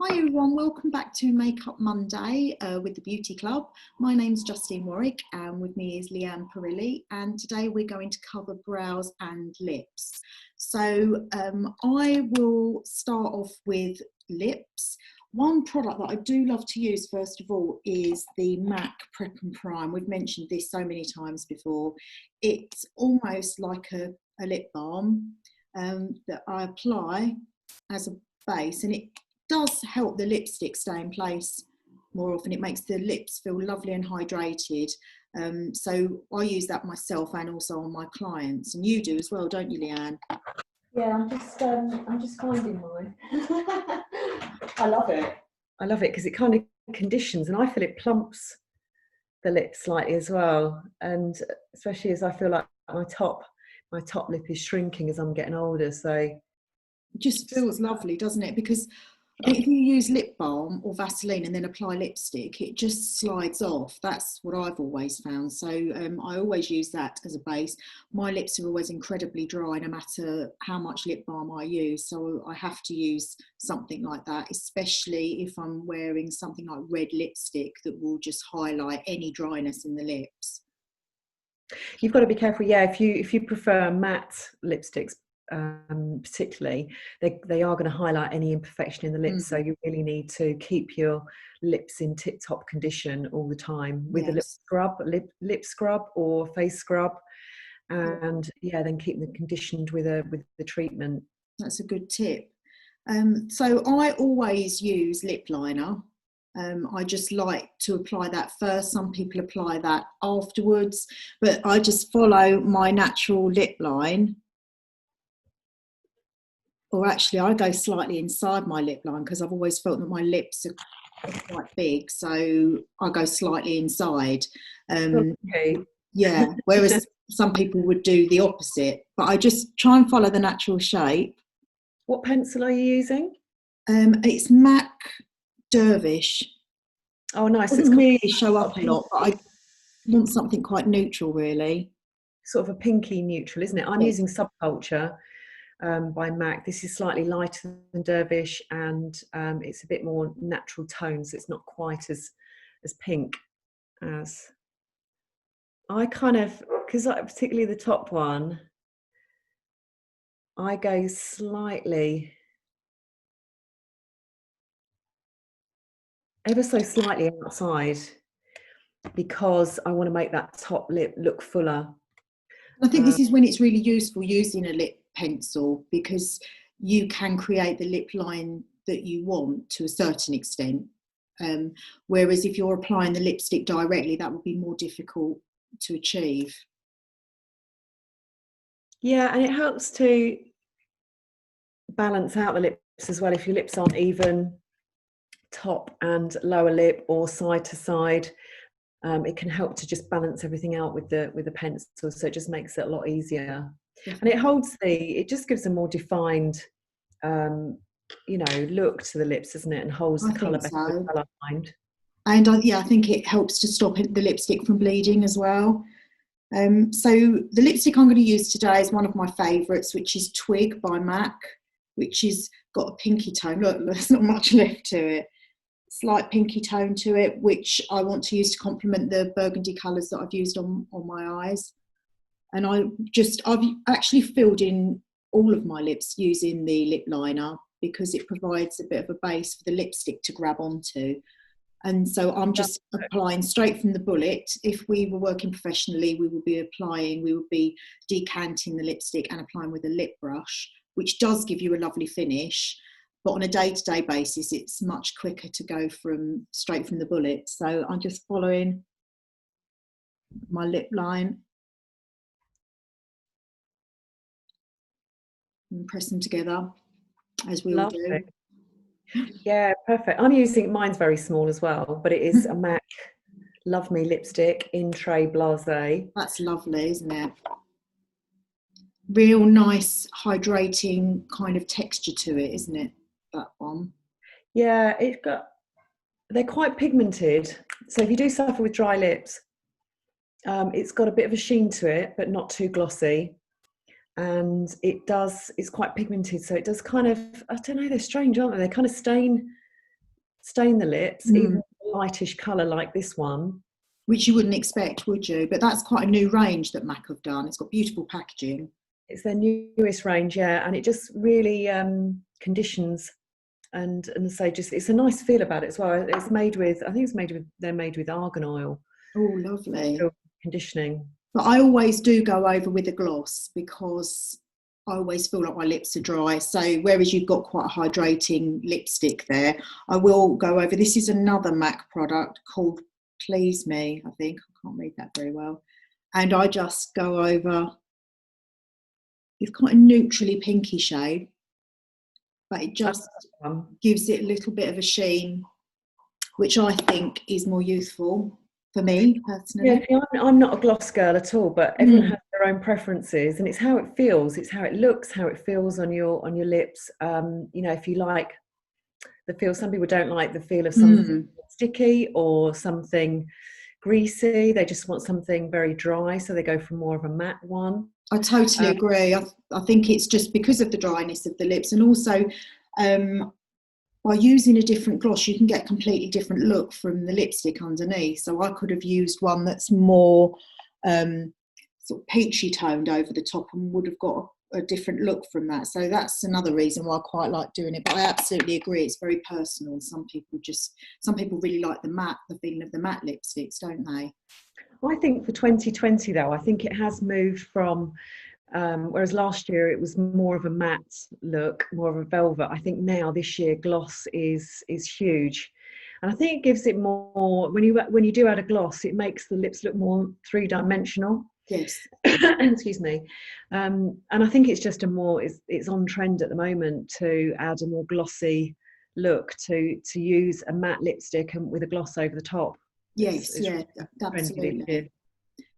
Hi everyone, welcome back to Makeup Monday with the Beauty Club. My name's Justine Warwick and with me is Leanne and today we're going to cover brows and lips. So I will start off with lips. One product that I do love to use first of all is the MAC Prep and Prime. We've mentioned this so many times before. It's almost like a lip balm that I apply as a base, and it does help the lipstick stay in place more often. It makes the lips feel lovely and hydrated. So I use that myself and also on my clients, and you do as well, don't you, Leanne? Yeah, I'm just finding mine. I love it. I love it because it kind of conditions, and I feel it plumps the lips slightly as well. And especially as I feel like my top lip is shrinking as I'm getting older. So it just feels lovely, doesn't it? Because I think if you use lip balm or Vaseline and then apply lipstick, it just slides off. That's what I've always found. So I always use that as a base. My lips are always incredibly dry no matter how much lip balm I use. So I have to use something like that, especially if I'm wearing something like red lipstick that will just highlight any dryness in the lips. You've got to be careful, yeah. If you prefer matte lipsticks, particularly, they are going to highlight any imperfection in the lips. So you really need to keep your lips in tip-top condition all the time with a lip scrub or face scrub, and then keep them conditioned with the treatment. That's a good tip. So I always use lip liner. I just like to apply that first. Some people apply that afterwards, but I just follow my natural lip line. Or actually, I go slightly inside my lip line because I've always felt that my lips are quite big. So I go slightly inside. Okay. Yeah, whereas some people would do the opposite. But I just try and follow the natural shape. What pencil are you using? It's MAC Dervish. Oh, nice. It doesn't really show up a lot, but I want something quite neutral, really. Sort of a pinky neutral, isn't it? I'm using Subculture by MAC. This is slightly lighter than Dervish, and it's a bit more natural tone, so it's not quite as pink as I kind of, because particularly the top one, I go slightly, ever so slightly outside, because I want to make that top lip look fuller. I think this is when it's really useful using a lip pencil, because you can create the lip line that you want to a certain extent. Whereas if you're applying the lipstick directly, that would be more difficult to achieve. Yeah, and it helps to balance out the lips as well. If your lips aren't even, top and lower lip or side to side, it can help to just balance everything out with the pencil, so it just makes it a lot easier. Definitely. And it just gives a more defined look to the lips, doesn't it, and holds the colour better with colour mind. And I think it helps to stop the lipstick from bleeding as well. So the lipstick I'm going to use today is one of my favourites, which is Twig by MAC, which has got a pinky tone. Look, there's not much left to it. Slight pinky tone to it, which I want to use to complement the burgundy colours that I've used on my eyes. And I've actually filled in all of my lips using the lip liner because it provides a bit of a base for the lipstick to grab onto. And so I'm just applying straight from the bullet. If we were working professionally, we would be decanting the lipstick and applying with a lip brush, which does give you a lovely finish. But on a day-to-day basis, it's much quicker to go straight from the bullet. So I'm just following my lip line and press them together as we all do. Yeah, perfect. I'm using, mine's very small as well, but it is a MAC Love Me lipstick in Tray Blasé. That's lovely, isn't it? Real nice, hydrating kind of texture to it, isn't it? That one. Yeah, they're quite pigmented. So if you do suffer with dry lips, it's got a bit of a sheen to it, but not too glossy. And it's quite pigmented, so it does kind of, I don't know, they're strange, aren't they? They kind of stain stain the lips, even Mm. a lightish colour like this one. Which you wouldn't expect, would you? But that's quite a new range that MAC have done. It's got beautiful packaging. It's their newest range, yeah, and it just really conditions and so just it's a nice feel about it as well. It's made with, I think they're made with argan oil. Oh, lovely. Conditioning. But I always do go over with a gloss because I always feel like my lips are dry. So whereas you've got quite a hydrating lipstick there, I will go over. This is another MAC product called Please Me, I think. I can't read that very well. And I just go over. It's quite a neutrally pinky shade, but it just gives it a little bit of a sheen, which I think is more youthful for me personally. Yeah, I'm not a gloss girl at all, but everyone has their own preferences, and it's how it feels, it's how it looks, how it feels on your lips. You know, if you like the feel, some people don't like the feel of something sticky or something greasy. They just want something very dry, so they go for more of a matte one. I totally agree. I think it's just because of the dryness of the lips, and also by using a different gloss, you can get a completely different look from the lipstick underneath. So I could have used one that's more sort of peachy toned over the top and would have got a different look from that. So that's another reason why I quite like doing it. But I absolutely agree, it's very personal. Some people really like the feeling of the matte lipsticks, don't they? I think for 2020 though, I think it has moved from whereas last year it was more of a matte look, more of a velvet. I think now this year gloss is huge, and I think it gives it more. When you do add a gloss, it makes the lips look more three-dimensional. Yes. Excuse me. And I think it's just it's on trend at the moment to add a more glossy look, to use a matte lipstick and with a gloss over the top. Yes, yeah, absolutely.